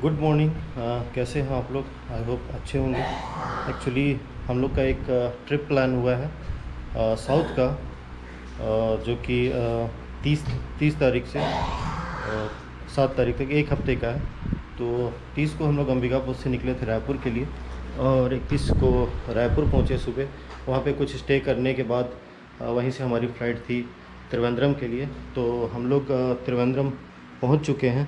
Good morning. कैसे हैं आप लोग? आई होप अच्छे होंगे। एक्चुअली हम लोग का एक ट्रिप प्लान हुआ है साउथ का, जो कि 30 तारीख से 7 तारीख तक एक हफ्ते का है। तो 30 को हम लोग अंबिकापुर से निकले थे रायपुर के लिए, और 31 को रायपुर पहुँचे सुबह। वहाँ पे कुछ स्टे करने के बाद वहीं से हमारी फ़्लाइट थी त्रिवेंद्रम के लिए। तो हम लोग त्रिवेंद्रम पहुँच चुके हैं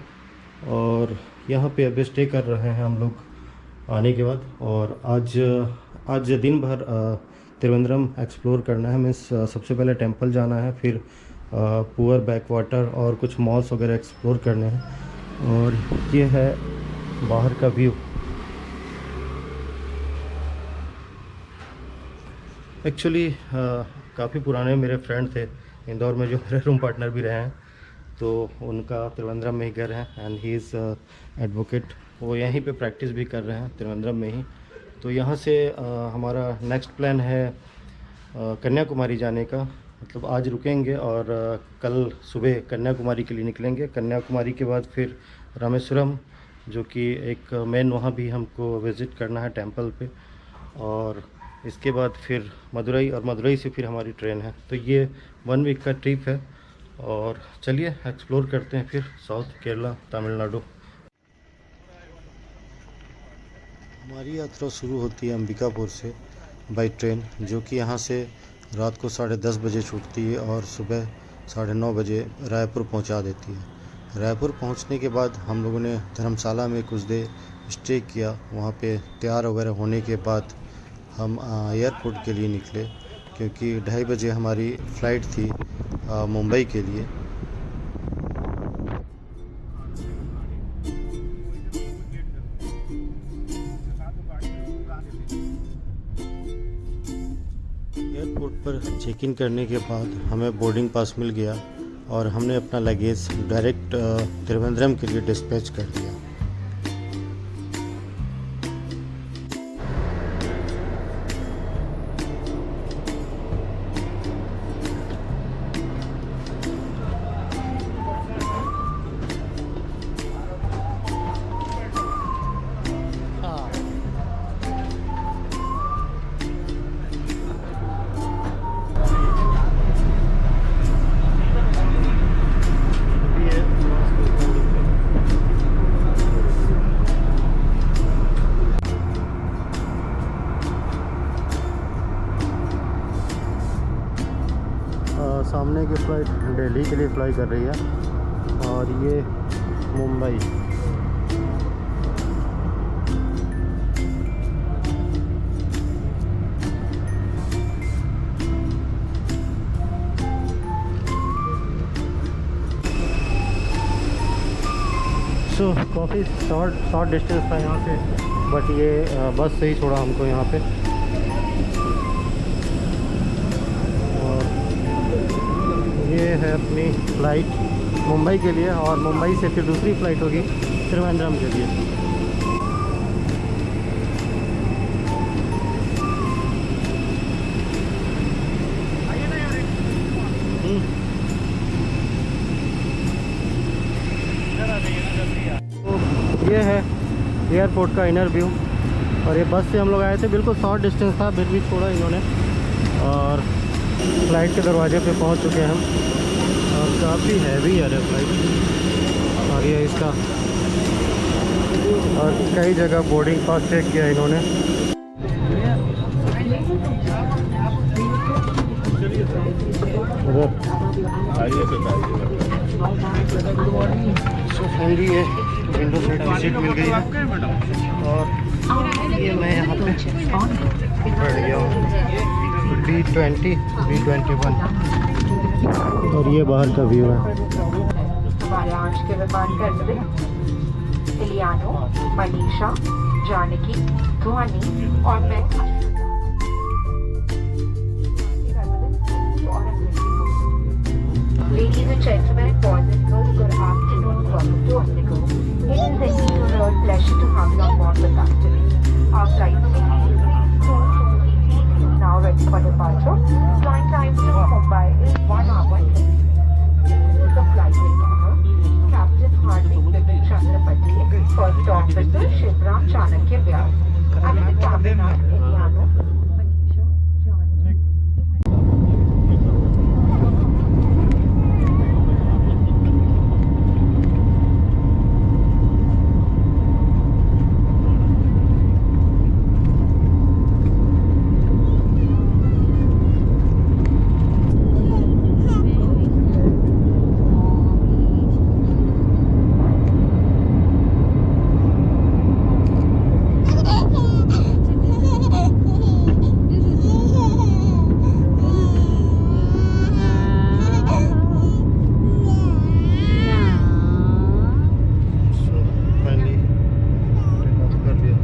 और यहाँ पे अभी स्टे कर रहे हैं हम लोग आने के बाद। और आज दिन भर त्रिवेंद्रम एक्सप्लोर करना है। मीन्स सबसे पहले टेंपल जाना है, फिर पुअर बैक वाटर और कुछ मॉल्स वगैरह एक्सप्लोर करने हैं। और ये है बाहर का व्यू। एक्चुअली काफ़ी पुराने मेरे फ्रेंड थे इंदौर में, जो मेरे रूम पार्टनर भी रहे हैं। तो उनका त्रिवेंद्रम में ही घर है एंड ही इज़ एडवोकेट। वो यहीं पे प्रैक्टिस भी कर रहे हैं त्रिवेंद्रम में ही। तो यहाँ से हमारा नेक्स्ट प्लान है कन्याकुमारी जाने का। मतलब आज रुकेंगे और कल सुबह कन्याकुमारी के लिए निकलेंगे। कन्याकुमारी के बाद फिर रामेश्वरम, जो कि एक मेन, वहाँ भी हमको विज़िट करना है टेंपल पे। और इसके बाद फिर मदुरई, और मदुरई से फिर हमारी ट्रेन है। तो ये 1 वीक का ट्रिप है। और चलिए एक्सप्लोर करते हैं फिर साउथ केरला, तमिलनाडु। हमारी यात्रा शुरू होती है अंबिकापुर से बाई ट्रेन, जो कि यहाँ से रात को 10:30 बजे छूटती है और सुबह 9:30 बजे रायपुर पहुँचा देती है। रायपुर पहुँचने के बाद हम लोगों ने धर्मशाला में कुछ देर स्टे किया। वहाँ पे तैयार वगैरह होने के बाद हम एयरपोर्ट के लिए निकले, क्योंकि 2:30 बजे हमारी फ़्लाइट थी मुंबई के लिए। एयरपोर्ट पर चेक इन करने के बाद हमें बोर्डिंग पास मिल गया और हमने अपना लगेज डायरेक्ट त्रिवेंद्रम के लिए डिस्पैच कर दिया। सामने की फ़्लाइट दिल्ली के लिए फ़्लाई कर रही है और ये मुंबई। सो काफ़ी शॉर्ट डिस्टेंस था यहाँ से, बट ये बस से ही छोड़ा हमको यहाँ पे। ये है अपनी फ़्लाइट मुंबई के लिए, और मुंबई से फिर दूसरी फ़्लाइट होगी त्रिवेंद्रम के लिए। तो ये है एयरपोर्ट का इनर व्यू। और ये बस से हम लोग आए थे, बिल्कुल शॉर्ट डिस्टेंस था, फिर भी छोड़ा इन्होंने। और फ़्लाइट के दरवाजे पे पहुंच चुके हैं हम। और काफ़ी हैवी है फ़्लाइट। और ये इसका, और कई जगह बोर्डिंग पास चेक किया इन्होंने। सो फाइनली ये विंडो साइड की सीट मिल गई है। और ये मैं यहाँ पे बैठ गया हूँ B20, B21। और ये बाहर का व्यू है। इलियानो, मनीषा, जानकी, ध्वनि और मैं। Ladies and gentlemen, boys and girls, good afternoon. Welcome to Indigo. It is an inner pleasure to have you on board with us today. Our flight now ready for departure. Flight time to Mumbai is 1 hour. This is the flight departure. Captain Hardik Chandrapati, first stop Coimbatore, Shivram, Chanakya, Vyas. At the terminal, Indiano, Manisha, John. Finally take off कर लिया।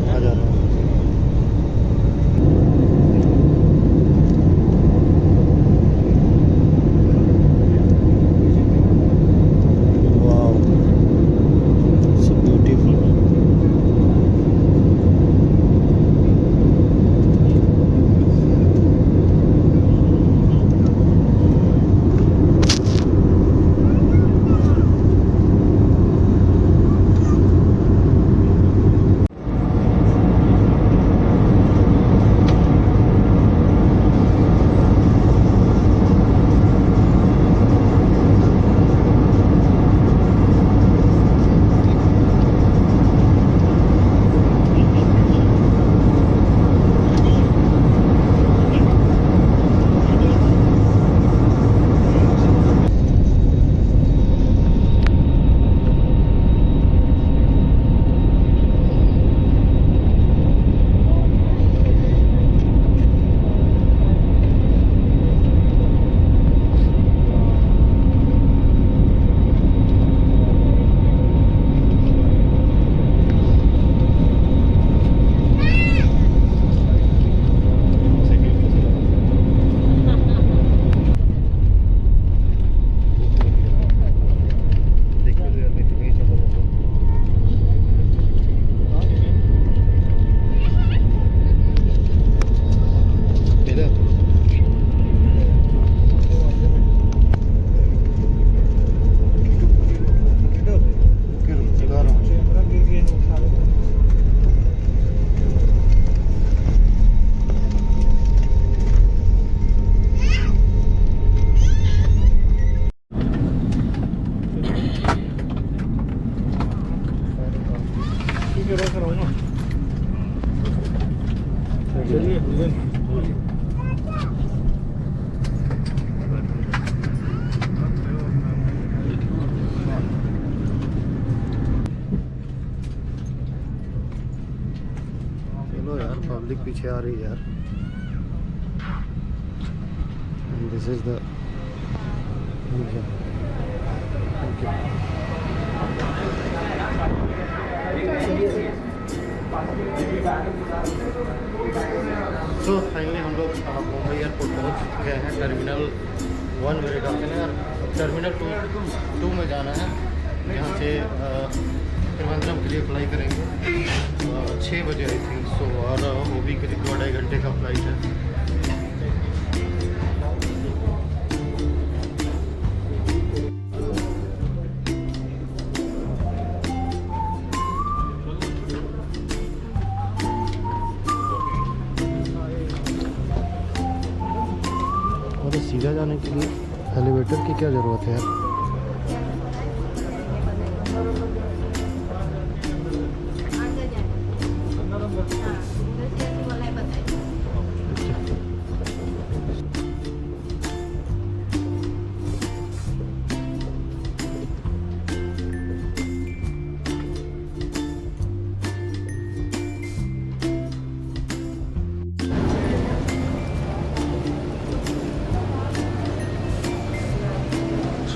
आ जा रहा हूँ। Wow, so beautiful. चलो यार, public पीछे आ रही है यार। This is the thank you. So finally हम लोग मुंबई एयरपोर्ट पहुंच गए हैं। टर्मिनल 1 मेरे ख्याल से और टर्मिनल 2 में जाना है। यहाँ से त्रिवेंद्रम के लिए फ्लाई करेंगे 6 बजे आई थिंक सो, और वो भी करीब 2-2.5 घंटे का फ्लाइट है। और सीधा जाने के लिए एलिवेटर की क्या ज़रूरत है यार।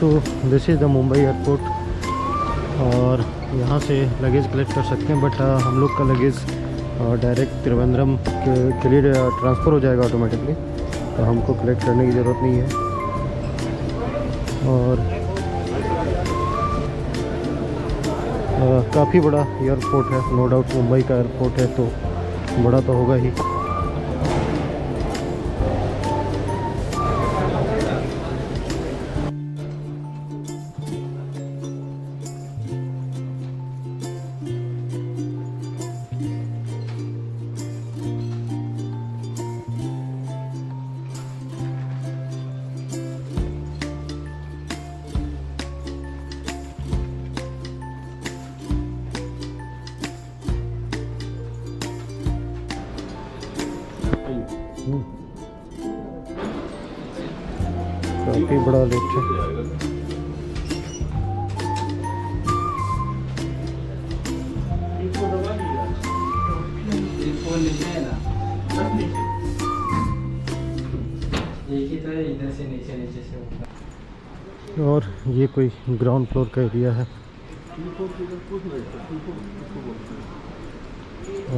So this is the Mumbai airport और यहाँ से लगेज कलेक्ट कर सकते हैं, बट हम लोग का लगेज डायरेक्ट त्रिवेंद्रम के लिए ट्रांसफ़र हो जाएगा ऑटोमेटिकली, तो हमको कलेक्ट करने की ज़रूरत नहीं है। और काफ़ी बड़ा एयरपोर्ट है, नो डाउट मुंबई का एयरपोर्ट है तो बड़ा तो होगा ही। काफ़ी बड़ा लिफ्ट है। और ये कोई ग्राउंड फ्लोर का एरिया है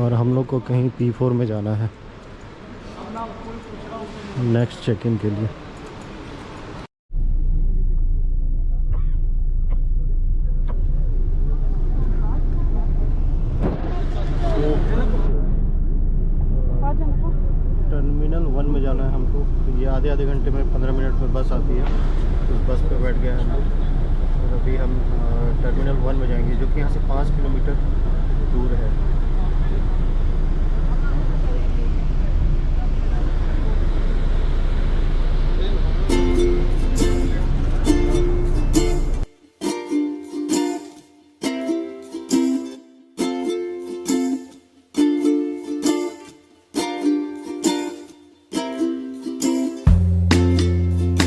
और हम लोग को कहीं P4 में जाना है नेक्स्ट चेक इन के लिए। टर्मिनल 1 में जाना है हमको, ये आधे घंटे में 15 मिनट में बस आती है, तो उस बस पे बैठ गए हम लोग और अभी हम टर्मिनल 1 में जाएंगे, जो कि यहाँ से 5 किलोमीटर दूर है।